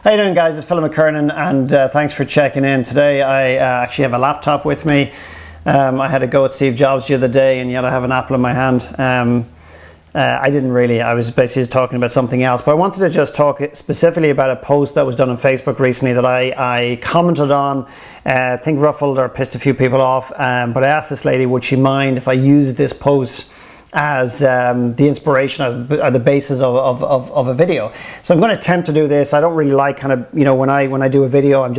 How you doing, guys? It's Philip McKernan, and thanks for checking in. Today I actually have a laptop with me. I had a go at Steve Jobs the other day, and yet I have an Apple in my hand. I was basically talking about something else, but I wanted to just talk specifically about a post that was done on Facebook recently that I commented on. I think ruffled or pissed a few people off, but I asked this lady, would she mind if I used this post as the inspiration, as the basis of a video. So I'm going to attempt to do this. I don't really like kind of, you know, when I do a video, I'm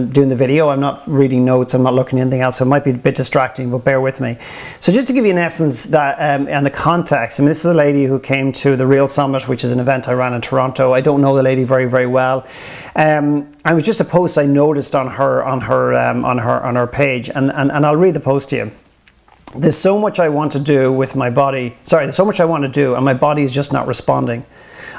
doing the video. I'm not reading notes. I'm not looking at anything else. So it might be a bit distracting, but bear with me. So just to give you an essence that and the context. I mean, this is a lady who came to the Real Summit, which is an event I ran in Toronto. I don't know the lady very, very well. It was just a post I noticed on her page, and I'll read the post to you. There's so much I want to do with my body. Sorry, there's so much I want to do and my body is just not responding.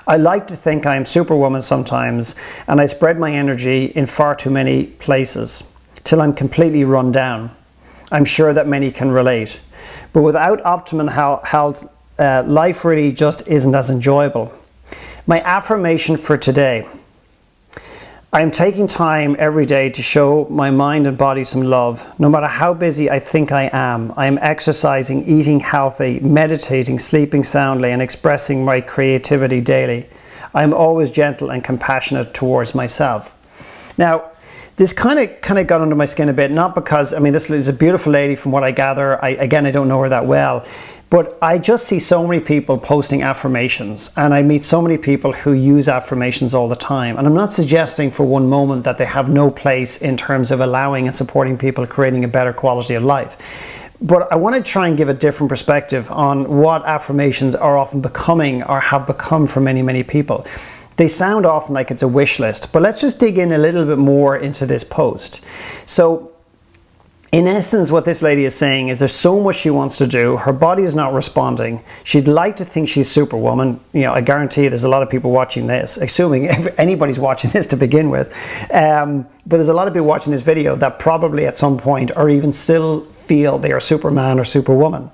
I like to think I am Superwoman sometimes, and I spread my energy in far too many places till I'm completely run down. I'm sure that many can relate. But without optimum health, life really just isn't as enjoyable. My affirmation for today: I am taking time every day to show my mind and body some love. No matter how busy I think I am exercising, eating healthy, meditating, sleeping soundly, and expressing my creativity daily. I am always gentle and compassionate towards myself. Now, this kind of got under my skin a bit, not because, I mean, this is a beautiful lady from what I gather. Again, I don't know her that well. But I just see so many people posting affirmations, and I meet so many people who use affirmations all the time. And I'm not suggesting for one moment that they have no place in terms of allowing and supporting people creating a better quality of life. But I want to try and give a different perspective on what affirmations are often becoming or have become for many, many people. They sound often like it's a wish list, but let's just dig in a little bit more into this post. So, in essence, what this lady is saying is there's so much she wants to do. Her body is not responding. She'd like to think she's Superwoman. You know, I guarantee there's a lot of people watching this, assuming anybody's watching this to begin with. But there's a lot of people watching this video that probably at some point or even still feel they are Superman or Superwoman.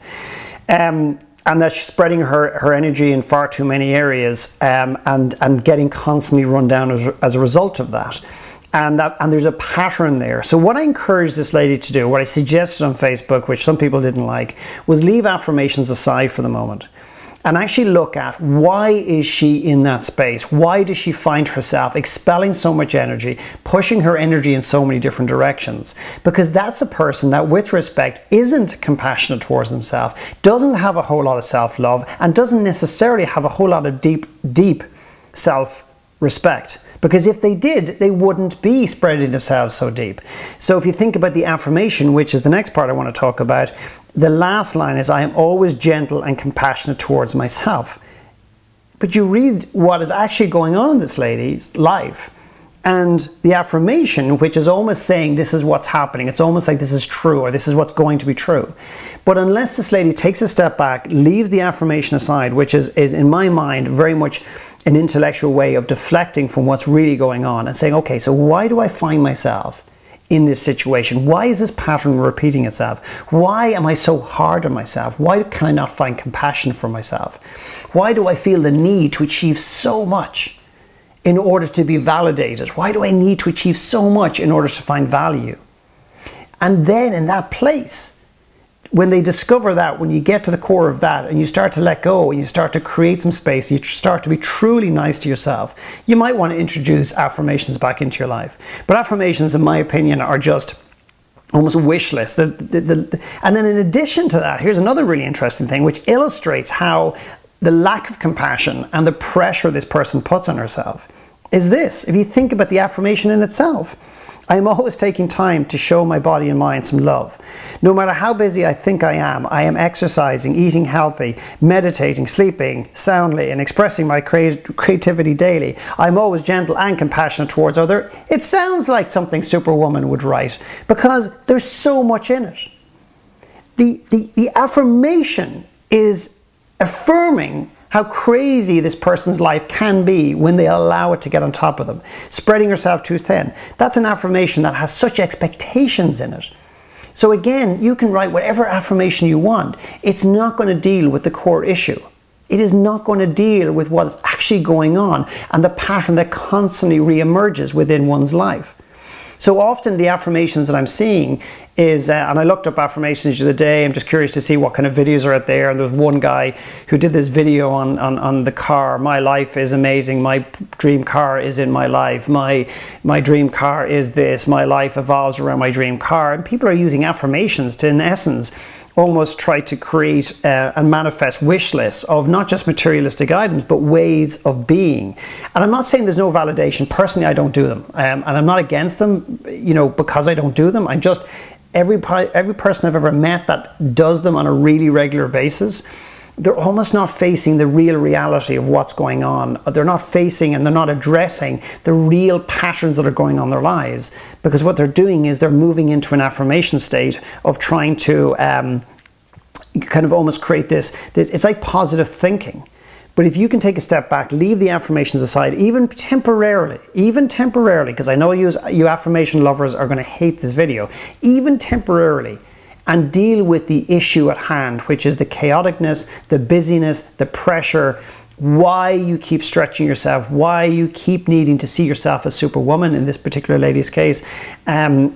And that she's spreading her energy in far too many areas and getting constantly run down as a result of that. And there's a pattern there. So what I encouraged this lady to do, what I suggested on Facebook, which some people didn't like, was leave affirmations aside for the moment and actually look at why is she in that space? Why does she find herself expelling so much energy, pushing her energy in so many different directions? Because that's a person that, with respect, isn't compassionate towards themselves, doesn't have a whole lot of self-love, and doesn't necessarily have a whole lot of deep self-respect. Because if they did, they wouldn't be spreading themselves so deep. So if you think about the affirmation, which is the next part I want to talk about, the last line is, I am always gentle and compassionate towards myself. But you read what is actually going on in this lady's life, and the affirmation, which is almost saying this is what's happening, it's almost like this is true or this is what's going to be true. But unless this lady takes a step back, leaves the affirmation aside, which is in my mind very much an intellectual way of deflecting from what's really going on and saying, okay, so why do I find myself in this situation? Why is this pattern repeating itself? Why am I so hard on myself? Why can I not find compassion for myself? Why do I feel the need to achieve so much in order to be validated? Why do I need to achieve so much in order to find value? And then in that place, when they discover that, when you get to the core of that and you start to let go and you start to create some space, you start to be truly nice to yourself, you might want to introduce affirmations back into your life. But affirmations, in my opinion, are just almost a wish list. And then in addition to that, here's another really interesting thing which illustrates how the lack of compassion and the pressure this person puts on herself is this. If you think about the affirmation in itself, I am always taking time to show my body and mind some love. No matter how busy I think I am exercising, eating healthy, meditating, sleeping soundly, and expressing my creativity daily. I'm always gentle and compassionate towards others. It sounds like something Superwoman would write because there's so much in it. The affirmation is affirming how crazy this person's life can be when they allow it to get on top of them. Spreading yourself too thin. That's an affirmation that has such expectations in it. So again, you can write whatever affirmation you want. It's not going to deal with the core issue. It is not going to deal with what is actually going on and the pattern that constantly re-emerges within one's life. So often the affirmations that I'm seeing is, and I looked up affirmations the other day, I'm just curious to see what kind of videos are out there, and there was one guy who did this video on the car. My life is amazing, my dream car is in my life, my dream car is this, my life evolves around my dream car. And people are using affirmations to, in essence, almost try to create and manifest wish lists of not just materialistic items, but ways of being. And I'm not saying there's no validation. Personally, I don't do them. And I'm not against them, you know, because I don't do them. I'm just, every person I've ever met that does them on a really regular basis, they're almost not facing the real reality of what's going on. They're not facing and they're not addressing the real patterns that are going on in their lives, because what they're doing is they're moving into an affirmation state of trying to kind of almost create this, it's like positive thinking. But if you can take a step back, leave the affirmations aside, even temporarily, because I know you affirmation lovers are going to hate this video, even temporarily, and deal with the issue at hand, which is the chaoticness, the busyness, the pressure, why you keep stretching yourself, why you keep needing to see yourself as Superwoman in this particular lady's case, and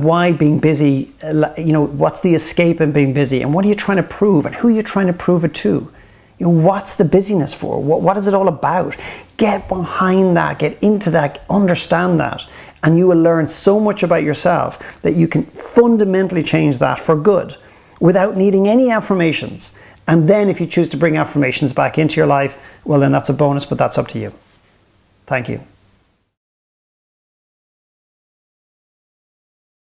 why being busy, you know, what's the escape in being busy, and what are you trying to prove, and who are you trying to prove it to? You know, what's the busyness for? What is it all about? Get behind that, get into that, understand that, and you will learn so much about yourself that you can fundamentally change that for good without needing any affirmations. And then if you choose to bring affirmations back into your life, well, then that's a bonus, but that's up to you. Thank you.